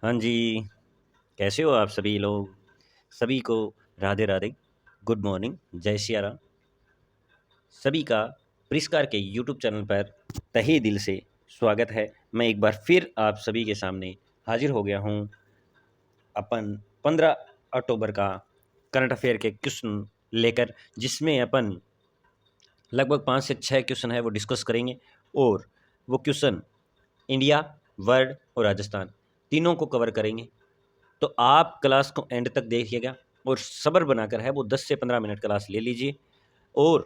हाँ जी, कैसे हो आप सभी लोग? सभी को राधे राधे, गुड मॉर्निंग, जय सिया राम। सभी का परिष्कार के यूट्यूब चैनल पर तहे दिल से स्वागत है। मैं एक बार फिर आप सभी के सामने हाजिर हो गया हूँ अपन 15 अक्टूबर का करंट अफेयर के क्वेश्चन लेकर, जिसमें अपन लगभग 5 से 6 क्वेश्चन है वो डिस्कस करेंगे। और वो क्वेश्चन इंडिया, वर्ल्ड और राजस्थान तीनों को कवर करेंगे। तो आप क्लास को एंड तक देखिएगा और सब्र बनाकर है वो 10 से 15 मिनट क्लास ले लीजिए और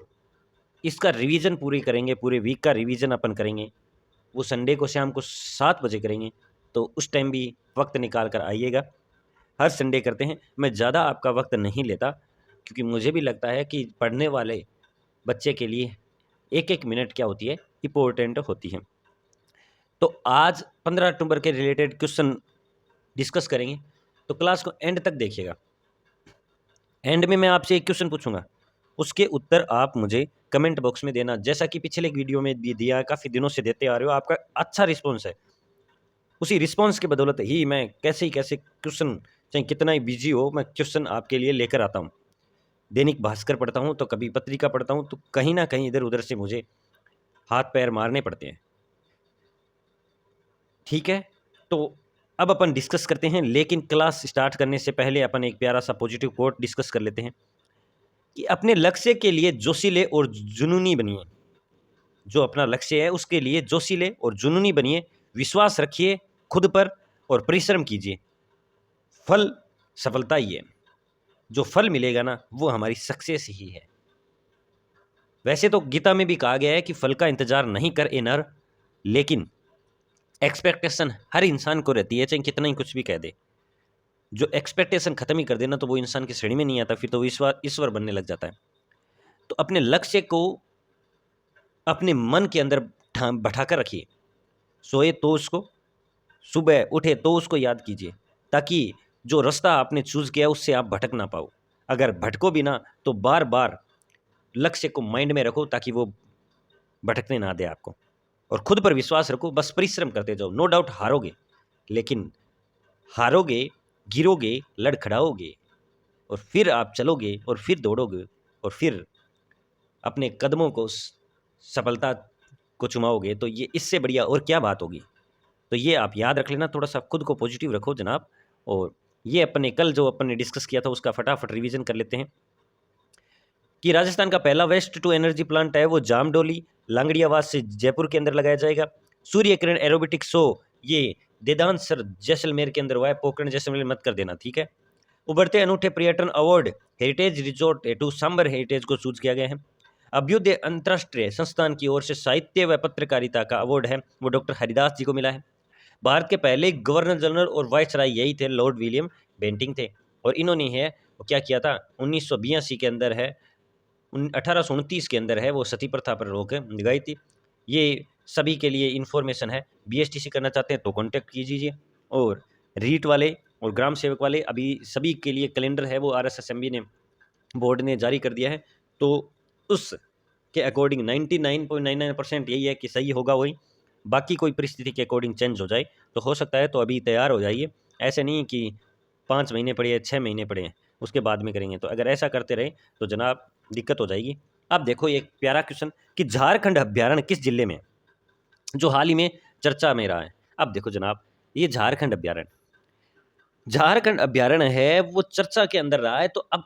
इसका रिवीजन पूरी करेंगे। पूरे वीक का रिवीजन अपन करेंगे, वो संडे को शाम को 7 बजे करेंगे। तो उस टाइम भी वक्त निकाल कर आइएगा। हर संडे करते हैं। मैं ज़्यादा आपका वक्त नहीं लेता, क्योंकि मुझे भी लगता है कि पढ़ने वाले बच्चे के लिए एक एक मिनट क्या होती है, इम्पोर्टेंट होती है। तो आज 15 अक्टूबर के रिलेटेड क्वेश्चन डिस्कस करेंगे, तो क्लास को एंड तक देखिएगा। एंड में मैं आपसे एक क्वेश्चन पूछूंगा, उसके उत्तर आप मुझे कमेंट बॉक्स में देना, जैसा कि पिछले वीडियो में भी दिया, काफ़ी दिनों से देते आ रहे हो, आपका अच्छा रिस्पॉन्स है। उसी रिस्पॉन्स की बदौलत ही मैं कैसे क्वेश्चन, चाहे कितना ही बिजी हो, मैं क्वेश्चन आपके लिए लेकर आता हूँ। दैनिक भास्कर पढ़ता हूँ तो कभी पत्रिका पढ़ता हूँ, तो कहीं ना कहीं इधर उधर से मुझे हाथ पैर मारने पड़ते हैं। ठीक है, तो अब अपन डिस्कस करते हैं, लेकिन क्लास स्टार्ट करने से पहले अपन एक प्यारा सा पॉजिटिव कोट डिस्कस कर लेते हैं कि अपने लक्ष्य के लिए जोशीले और जुनूनी बनिए। जो अपना लक्ष्य है उसके लिए जोशीले और जुनूनी बनिए, विश्वास रखिए खुद पर और परिश्रम कीजिए। फल सफलता ही है। जो फल मिलेगा ना, वो हमारी सक्सेस ही है। वैसे तो गीता में भी कहा गया है कि फल का इंतजार नहीं कर ए नर, लेकिन एक्सपेक्टेशन हर इंसान को रहती है, चाहे कितना ही कुछ भी कह दे। जो एक्सपेक्टेशन खत्म ही कर देना, तो वो इंसान की श्रेणी में नहीं आता, फिर तो ईश्वर बनने लग जाता है। तो अपने लक्ष्य को अपने मन के अंदर बैठा कर रखिए। सोए तो उसको, सुबह उठे तो उसको याद कीजिए, ताकि जो रास्ता आपने चूज किया उससे आप भटक ना पाओ। अगर भटको भी ना, तो बार बार लक्ष्य को माइंड में रखो, ताकि वो भटकने ना दे आपको। और खुद पर विश्वास रखो, बस परिश्रम करते जाओ। नो डाउट हारोगे, लेकिन हारोगे, गिरोगे, लड़खड़ाओगे, और फिर आप चलोगे और फिर दौड़ोगे और फिर अपने कदमों को सफलता को चुमाओगे। तो ये इससे बढ़िया और क्या बात होगी। तो ये आप याद रख लेना, थोड़ा सा खुद को पॉजिटिव रखो जनाब। और ये अपने कल जो अपन ने डिस्कस किया था उसका फटाफट रिवीजन कर लेते हैं कि राजस्थान का पहला वेस्ट टू एनर्जी प्लांट है वो जामडोली लांगड़ियावास से जयपुर के अंदर लगाया जाएगा। सूर्य किरण एरोबिटिक शो ये देदान सर जैसलमेर के अंदर हुआ है। पोखरण जैसलमेर मत कर देना, ठीक है। उभरते अनूठे पर्यटन award heritage resort to Sambhar heritage को चूज किया गया है। अभ्युदय अंतर्राष्ट्रीय संस्थान की ओर से साहित्य व पत्रकारिता का अवार्ड है वो डॉक्टर हरिदास जी को मिला है। भारत के पहले गवर्नर जनरल और वाइसराय यही थे, लॉर्ड विलियम बेंटिंग थे। और इन्होंने है वो क्या किया था, 1982 के अंदर है, 1829 के अंदर है वो सती प्रथा पर रोक लगाई थी। ये सभी के लिए इन्फॉर्मेशन है। बीएसटीसी करना चाहते हैं तो कांटेक्ट कीजिए। और रीट वाले और ग्राम सेवक वाले अभी सभी के लिए कैलेंडर है वो आरएसएसएमबी ने, बोर्ड ने जारी कर दिया है। तो उस के अकॉर्डिंग 99.99% यही है कि सही होगा वही। बाकी कोई परिस्थिति के अकॉर्डिंग चेंज हो जाए तो हो सकता है, तो अभी तैयार हो जाइए। ऐसे नहीं कि 5 महीने पड़े हैं, 6 महीने पड़े हैं, उसके बाद में करेंगे। तो अगर ऐसा करते रहे तो जनाब दिक्कत हो जाएगी। अब देखो एक प्यारा क्वेश्चन कि झारखंड अभ्यारण्य किस जिले में, जो हाल ही में चर्चा में रहा है। अब देखो जनाब, ये झारखंड अभ्यारण्य है वो चर्चा के अंदर रहा है। तो अब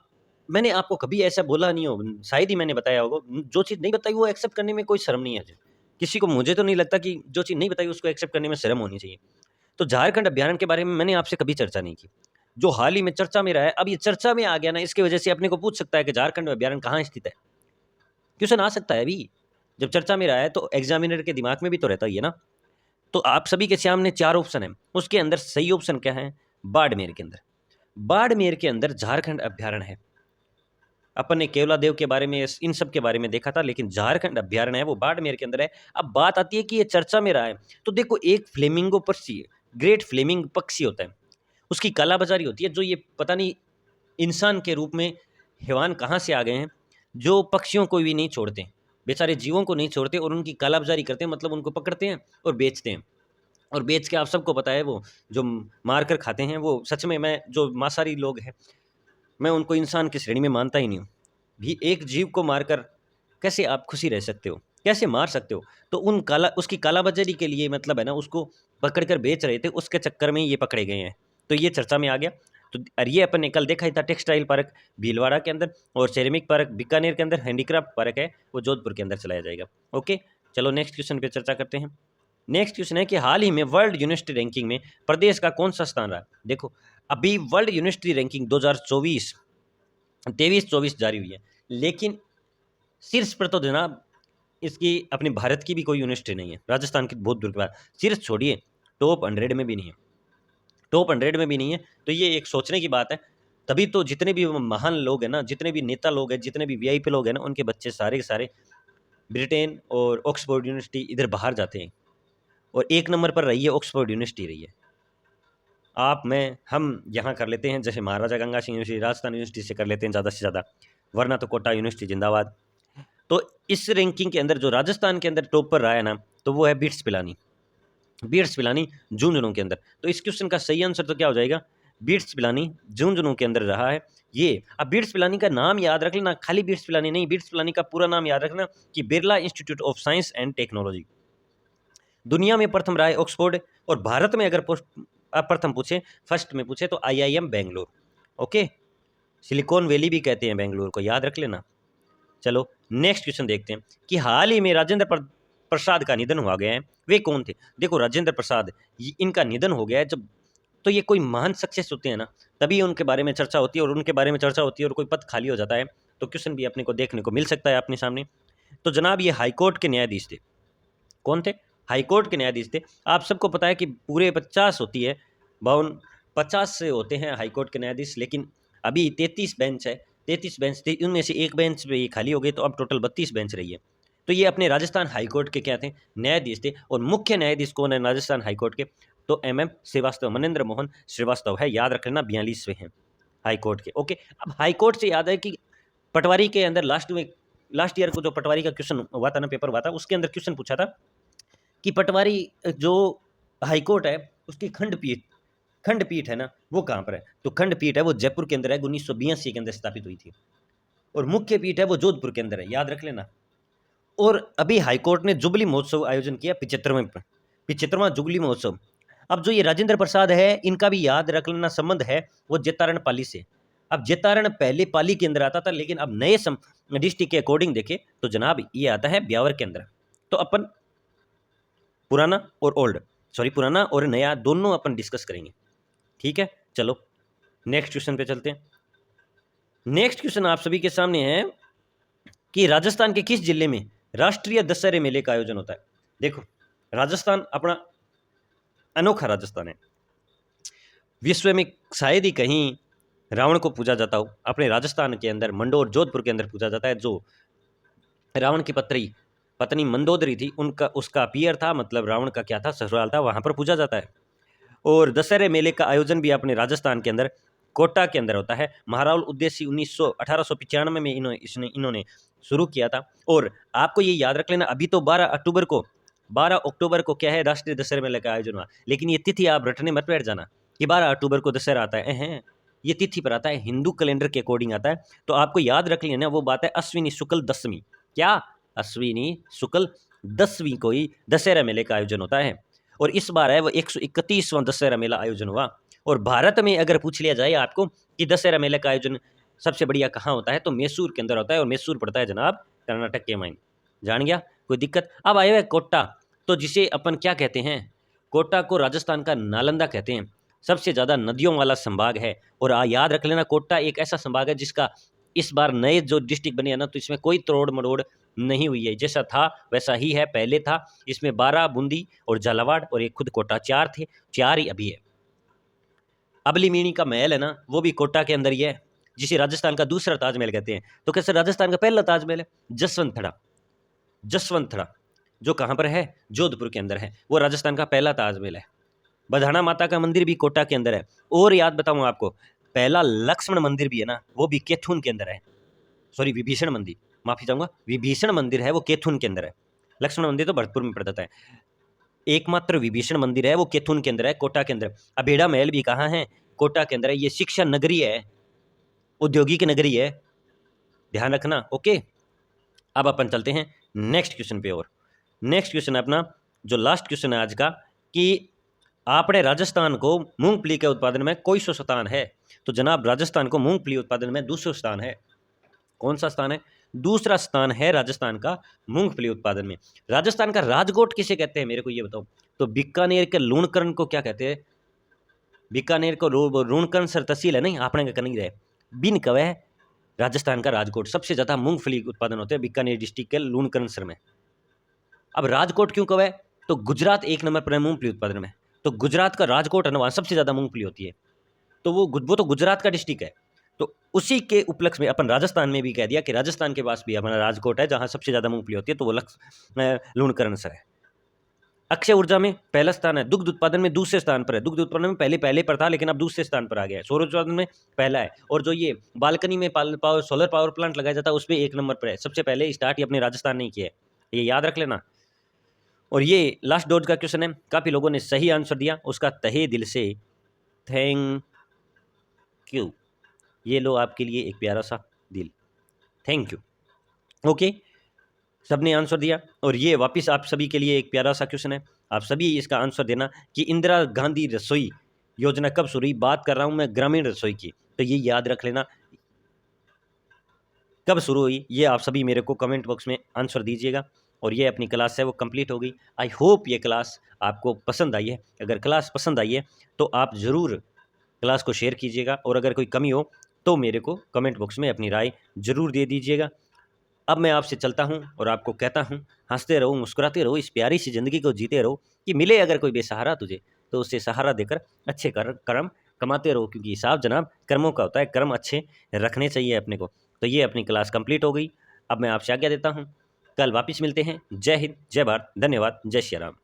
मैंने आपको कभी ऐसा बोला नहीं हो, शायद ही मैंने बताया होगा। जो चीज़ नहीं बताई वो एक्सेप्ट करने में कोई शर्म नहीं है किसी को। मुझे तो नहीं लगता कि जो चीज़ नहीं बताई उसको एक्सेप्ट करने में शर्म होनी चाहिए। तो झारखंड अभ्यारण्य के बारे में मैंने आपसे कभी चर्चा नहीं की, जो हाल ही में चर्चा में रहा है। अब ये चर्चा में आ गया ना, इसकी वजह से अपने को पूछ सकता है कि झारखंड अभ्यारण्य कहाँ स्थित है। क्वेश्चन आ सकता है अभी, जब चर्चा में रहा है तो एग्जामिनर के दिमाग में भी तो रहता ही है ना। तो आप सभी के सामने 4 ऑप्शन है, उसके अंदर सही ऑप्शन क्या है, बाड़मेर के अंदर। बाड़मेर के अंदर झारखंड अभ्यारण्य है। अपन ने केवलादेव के बारे में, इन सब के बारे में देखा था, लेकिन झारखंड अभ्यारण्य है वो बाड़मेर के अंदर है। अब बात आती है कि ये चर्चा में रहा है, तो देखो एक फ्लेमिंगो पक्षी, ग्रेट फ्लेमिंग पक्षी होता है, उसकी कालाबाजारी होती है। जो ये पता नहीं इंसान के रूप में हैवान कहाँ से आ गए हैं, जो पक्षियों को भी नहीं छोड़ते, बेचारे जीवों को नहीं छोड़ते और उनकी कालाबाजारी करते हैं, मतलब उनको पकड़ते हैं और बेचते हैं। और बेच के आप सबको पता है वो जो मार कर खाते हैं, वो सच में, मैं जो मांसाहारी लोग हैं मैं उनको इंसान की श्रेणी में मानता ही नहीं हूँ। भी एक जीव को मारकर कैसे आप खुशी रह सकते हो, कैसे मार सकते हो? तो उसकी कालाबाजारी के लिए मतलब है ना, उसको पकड़ कर बेच रहे थे, उसके चक्कर में ये पकड़े गए हैं। तो ये चर्चा में आ गया। तो और ये अपन ने कल देखा ही था, टेक्सटाइल पार्क भीलवाड़ा के अंदर और सेरेमिक पार्क बीकानेर के अंदर, हैंडीक्राफ्ट पार्क है वो जोधपुर के अंदर चलाया जाएगा। ओके, चलो नेक्स्ट क्वेश्चन पे चर्चा करते हैं। नेक्स्ट क्वेश्चन है कि हाल ही में वर्ल्ड यूनिवर्सिटी रैंकिंग में प्रदेश का कौन सा स्थान रहा? देखो, अभी वर्ल्ड यूनिवर्सिटी रैंकिंग 2024 23-24 जारी हुई है, लेकिन शीर्ष पर तो जनाब इसकी अपने भारत की भी कोई यूनिवर्सिटी नहीं है, राजस्थान की बहुत दूर की बात। शीर्ष छोड़िए, टॉप 100 में भी नहीं है, टॉप 100 में भी नहीं है। तो ये एक सोचने की बात है। तभी तो जितने भी महान लोग हैं ना, जितने भी नेता लोग हैं, जितने भी वीआईपी लोग हैं ना, उनके बच्चे सारे के सारे ब्रिटेन और ऑक्सफोर्ड यूनिवर्सिटी इधर बाहर जाते हैं। और एक नंबर पर रही है ऑक्सफोर्ड यूनिवर्सिटी रही है। आप मैं हम यहाँ कर लेते हैं, जैसे महाराजा गंगा सिंह यूनिवर्सिटी राजस्थान यूनिवर्सिटी से कर लेते हैं ज़्यादा से ज़्यादा, वरना तो कोटा यूनिवर्सिटी जिंदाबाद। तो इस रैंकिंग के अंदर जो राजस्थान के अंदर टॉप पर रहा है ना, तो वो है बिट्स पिलानी। बिट्स पिलानी झुंझुनू के अंदर। तो इस क्वेश्चन का सही आंसर तो क्या हो जाएगा? बिट्स पिलानी झुंझुनू के अंदर रहा है ये। अब बिट्स पिलानी का नाम याद रख लेना, खाली बिट्स पिलानी नहीं, बिट्स पिलानी का पूरा नाम याद रखना कि Birla institute of science and technology. दुनिया में प्रथम रहा है ऑक्सफोर्ड, और भारत में अगर प्रथम पूछे, फर्स्ट में पूछे तो IIM Bangalore. Okay, silicon valley भी कहते हैं बेंगलोर को, याद रख लेना। चलो नेक्स्ट क्वेश्चन देखते हैं कि हाल ही में राजेंद्र प्रसाद का निधन हुआ गया है, वे कौन थे? देखो, राजेंद्र प्रसाद, इनका निधन हो गया है जब, तो ये कोई महान सक्सेस होते हैं ना, तभी उनके बारे में चर्चा होती है, और उनके बारे में चर्चा होती है और कोई पद खाली हो जाता है तो क्वेश्चन भी अपने को देखने को मिल सकता है अपने सामने। तो जनाब ये हाईकोर्ट के न्यायाधीश थे। कौन थे? हाईकोर्ट के न्यायाधीश थे। आप सबको पता है कि पूरे 50 होती है, 50 से होते हैं हाईकोर्ट के न्यायाधीश, लेकिन अभी 33 बेंच है, 33 बेंच थे, उनमें से एक बेंच पे ये खाली हो गई, तो अब टोटल 32 बेंच रही है। तो ये अपने राजस्थान हाईकोर्ट के क्या थे? न्यायाधीश थे। और मुख्य न्यायाधीश कौन है राजस्थान हाईकोर्ट के? तो MM श्रीवास्तव, मनेंद्र मोहन श्रीवास्तव है, याद रख लेना, 42वें हैं हाईकोर्ट के। ओके, अब हाईकोर्ट से याद है कि पटवारी के अंदर लास्ट ईयर को जो पटवारी का क्वेश्चन हुआ था ना, पेपर हुआ था, उसके अंदर क्वेश्चन पूछा था कि पटवारी जो हाईकोर्ट है उसकी खंडपीठ है ना, वो कहाँ पर है? तो खंडपीठ है वो जयपुर के अंदर है, 1982 के अंदर स्थापित हुई थी। और मुख्य पीठ है वो जोधपुर के अंदर है, याद रख लेना। और अभी हाईकोर्ट ने जुबली महोत्सव आयोजन किया, 75वां जुबली महोत्सव। अब जो ये राजेंद्र प्रसाद है, इनका भी याद रख लेना संबंध है वो जेतारण पाली से। अब जेतारण पहले पाली के अंदर आता था, लेकिन अब नए डिस्ट्रिक्ट के अकॉर्डिंग देखे तो जनाब ये आता है ब्यावर के अंदर। तो अपन पुराना और नया दोनों अपन डिस्कस करेंगे, ठीक है। चलो नेक्स्ट क्वेश्चन पे चलते हैं। नेक्स्ट क्वेश्चन आप सभी के सामने है कि राजस्थान के किस जिले में राष्ट्रीय दशहरे मेले का आयोजन होता है? देखो, राजस्थान अपना अनोखा राजस्थान है, विश्व में शायद ही कहीं रावण को पूजा जाता हो, अपने राजस्थान के अंदर मंडोर जोधपुर के अंदर पूजा जाता है। जो रावण की पत्नी मंदोदरी थी, उनका उसका पियर था, मतलब रावण का क्या था, ससुराल था, वहां पर पूजा जाता है। और दशहरे मेले का आयोजन भी अपने राजस्थान के अंदर कोटा के अंदर होता है। महाराहुल उद्देश्य 1895 में इन्होंने शुरू किया था। और आपको ये याद रख लेना, अभी तो 12 अक्टूबर को क्या है, राष्ट्रीय दशहरे मेले का आयोजन हुआ। लेकिन ये तिथि आप रटने मत बैठ जाना कि 12 अक्टूबर को दशहरा आता है, ये तिथि पर आता है, हिंदू कैलेंडर के अकॉर्डिंग आता है। तो आपको याद रख लेना, वो बात है अश्विनी शुक्ल दशमी। क्या? अश्विनी शुक्ल 10वीं को ही दशहरा मेले का आयोजन होता है। और इस बार है वो 131वां दशहरा मेला आयोजन हुआ। और भारत में अगर पूछ लिया जाए आपको कि दशहरा मेले का आयोजन सबसे बढ़िया कहाँ होता है, तो मैसूर के अंदर होता है। और मैसूर पड़ता है जनाब कर्नाटक के माइन, जान गया, कोई दिक्कत? अब आए हुए कोटा, तो जिसे अपन क्या कहते हैं, कोटा को राजस्थान का नालंदा कहते हैं, सबसे ज़्यादा नदियों वाला संभाग है। और याद रख लेना, कोटा एक ऐसा संभाग है जिसका इस बार नए जो डिस्ट्रिक्ट बने हैं ना, तो इसमें कोई तोड़ मरोड़ नहीं हुई है, जैसा था वैसा ही है, पहले था। इसमें 12 बूंदी और झालावाड़ और एक खुद कोटा, 4 थे, 4 ही अभी है। अबलीमीणी का महल है ना, वो भी कोटा के अंदर ही है, जिसे राजस्थान का दूसरा ताजमहल कहते हैं। तो कैसे राजस्थान का पहला ताजमहल है जसवंतथड़ा, जो कहाँ पर है, जोधपुर के अंदर है, वो राजस्थान का पहला ताजमहल है। बधाना माता का मंदिर भी कोटा के अंदर है। और याद बताऊं आपको, पहला लक्ष्मण मंदिर भी है ना, वो भी केथुन के अंदर है। सॉरी, विभीषण मंदिर, माफी चाहूंगा, विभीषण मंदिर है वो केथुन के अंदर है। लक्ष्मण मंदिर तो भरतपुर में पड़ जाता है। एकमात्र विभीषण मंदिर है वो कैथून के अंदर है, कोटा के अंदर। अबेड़ा महल भी कहाँ है? कोटा के अंदर है। ये शिक्षा नगरी है, औद्योगिक नगरी है, ध्यान रखना। ओके, अब अपन चलते हैं नेक्स्ट क्वेश्चन पे। और नेक्स्ट क्वेश्चन है अपना जो लास्ट क्वेश्चन है आज का, कि आपने राजस्थान को मूंगफली के उत्पादन में कोई सौ स्थान है? तो जनाब राजस्थान को मूंगफली उत्पादन में दूसरा स्थान है। कौन सा स्थान है? दूसरा स्थान है राजस्थान का मूंगफली उत्पादन में। राजस्थान का राजकोट किसे कहते हैं, मेरे को ये बताओ। तो बीकानेर के लूणकरण को क्या कहते हैं? बीकानेर को लूणकरण सर तहसील है, नहीं आपने का नहीं रहे, बिन कवे है राजस्थान का राजकोट। सबसे ज्यादा मूंगफली उत्पादन होते हैं बीकानेर डिस्ट्रिक्ट के लूणकरण सर में। अब राजकोट क्यों कवे? तो गुजरात एक नंबर पर है मूंगफली उत्पादन में, तो गुजरात का राजकोट है ना, वहां सबसे ज्यादा मूंगफली होती है। तो वो तो गुजरात का डिस्ट्रिक्ट है, तो उसी के उपलक्ष्य में अपन राजस्थान में भी कह दिया कि राजस्थान के पास भी हमारा राजकोट है जहां सबसे ज्यादा मूंगफली होती है, तो वो लूणकरण सर है। अक्षय ऊर्जा में पहला स्थान है, दुग्ध उत्पादन में दूसरे स्थान पर है। दुग्ध उत्पादन में पहले पर था, लेकिन अब दूसरे स्थान पर आ गया है। सौर उत्पादन में पहला है, और जो ये बालकनी में सोलर पावर प्लांट लगाया जाता है उसमें एक नंबर पर है। सबसे पहले स्टार्ट ये अपने राजस्थान ने किया है, ये याद रख लेना। और ये लास्ट डोज का क्वेश्चन है, काफी लोगों ने सही आंसर दिया, उसका तहे दिल से थैंक यू। ये लो आपके लिए एक प्यारा सा दिल, थैंक यू। ओके, सबने आंसर दिया। और ये वापस आप सभी के लिए एक प्यारा सा क्वेश्चन है, आप सभी इसका आंसर देना कि इंदिरा गांधी रसोई योजना कब शुरू हुई। बात कर रहा हूं मैं ग्रामीण रसोई की, तो ये याद रख लेना कब शुरू हुई। ये आप सभी मेरे को कमेंट बॉक्स में आंसर दीजिएगा। और ये अपनी क्लास है वो कंप्लीट हो गई। आई होप ये क्लास आपको पसंद आई है। अगर क्लास पसंद आई है तो आप ज़रूर क्लास को शेयर कीजिएगा, और अगर कोई कमी हो तो मेरे को कमेंट बॉक्स में अपनी राय ज़रूर दे दीजिएगा। अब मैं आपसे चलता हूँ और आपको कहता हूँ, हंसते रहो, मुस्कुराते रहो, इस प्यारी सी ज़िंदगी को जीते रहो। कि मिले अगर कोई बेसहारा तुझे, तो उसे सहारा देकर अच्छे कर्म कमाते रहो, क्योंकि हिसाब जनाब कर्मों का होता है, कर्म अच्छे रखने चाहिए अपने को। तो ये अपनी क्लास कंप्लीट हो गई। अब मैं आपसे आज्ञा देता हूँ, कल वापस मिलते हैं। जय हिंद, जय भारत, धन्यवाद, जय श्री राम।